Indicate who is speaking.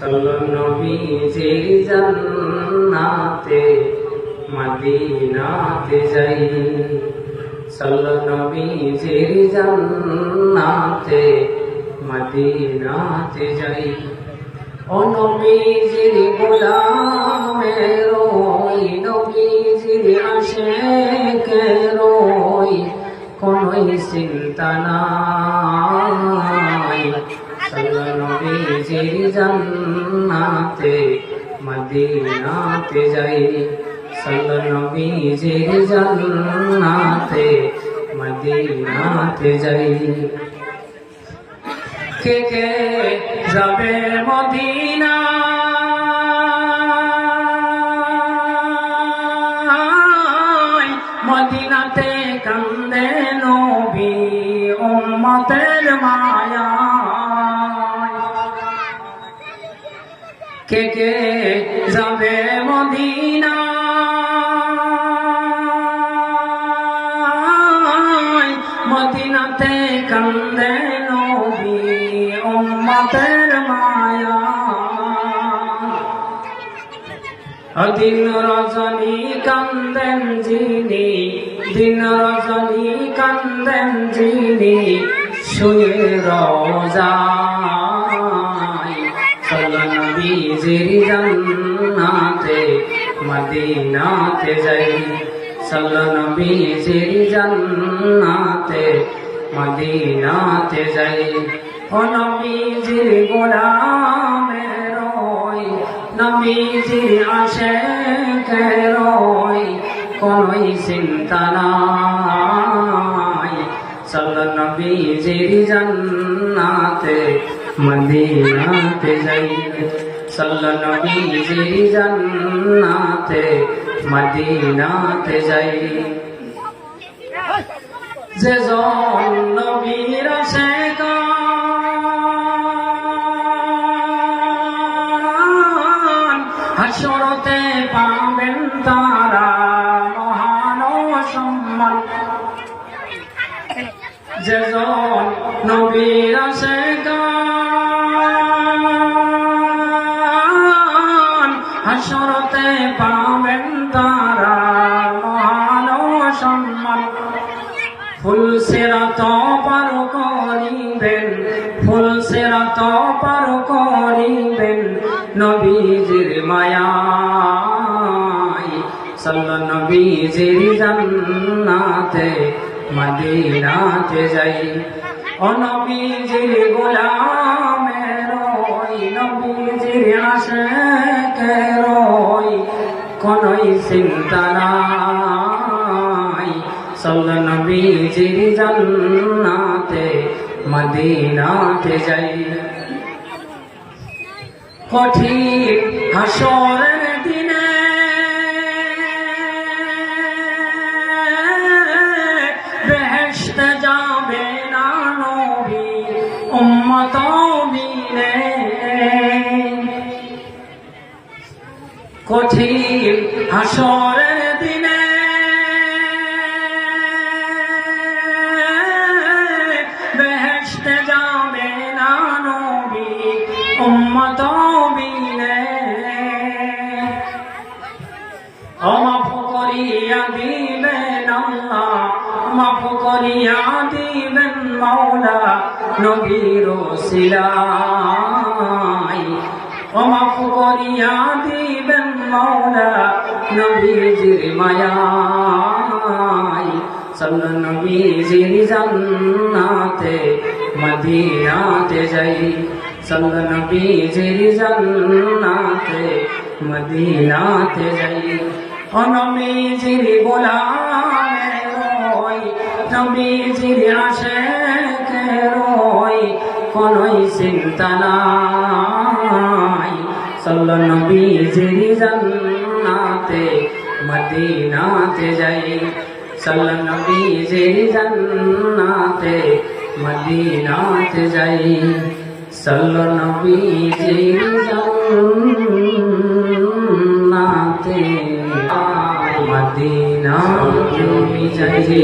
Speaker 1: চলো নবীজির জান্নাতে মদিনাতে যাই, চলো নবীজির জান্নাতে মদিনাতে যাই। ও নবীজির গোলামের ওই নবীজির আশিকের ওই কোনোই চিন্তা নাই। চলো নবীজির জান্নাতে মদিনাতে যাই, চলো নবীজির জান্নাতে মদিনাতে যাই। কে কে যাবে মদিনা মদিনাতে কান্দে নবী উম্মতের মায়া। কে কে যাবে মদিনা মদিনাতে কান্দে নবী উম্মতের মায়া। দিন রজনী কান্দেন যিনি, দিন রজনী কান্দেন যিনি শুয়ে রোজায়। চলো নবীজির জান্নাতে মদিনাতে যাই, চলো নবীজির জান্নাতে মদিনাতে যাই। ও নবীজির গোলামের ওই নবীজির আশিকের ওই কোনোই চিন্তা নাই। চলো নবীজির জান্নাতে মদিনাতে যাই, চলো নবীজির জান্নাতে মদিনাতে যাই। যে জন নবীর আশিক হাসরতে পাবেন তারা মহান সম্মান। যে জন নবীর আশিক হাসরতে পাবেন তারা মহান সম্মান। ফুল সিরাত পার করিবেন, ফুল সিরাত পার করিবেন নবীজির মায়ায়। চলো নবীজির জান্নাতে মদিনাতে যাই। ও নবীজির গোলামের ওই নবীজির আশিকের ওই কোনোই চিন্তা নাই। চলো নবীজির জান্নাতে মদিনাতে যাই। কঠিন হাসরের দিনে বেহেশতে যাবে না নবী উম্মত মিলে। কঠিন হাসরের দিনে বেহেশতে যাবে না নবী উম্মত মিলে। মাফ করিয়া দিবেন আল্লাহ, মাফ করিয়া দিবেন মাওলা নবীর ওসিলায়। মাফ করিয়া দিবেন মাওলা নবীজির মায়ায়। চলো নবীজির জান্নাতে মদিনাতে যাই, চলো নবীজির জান্নাতে মদিনাতে যাই। ও নবীজির গোলামের ওই নবীজির আশিকের ওই কোনোই চিন্তা নাই। চলো নবীজির জান্নাতে মদিনাতে যাই, চলো নবীজির জান্নাতে মদিনাতে যাই। চলো নবীজির জান্নাতে মদিনাতে যাই।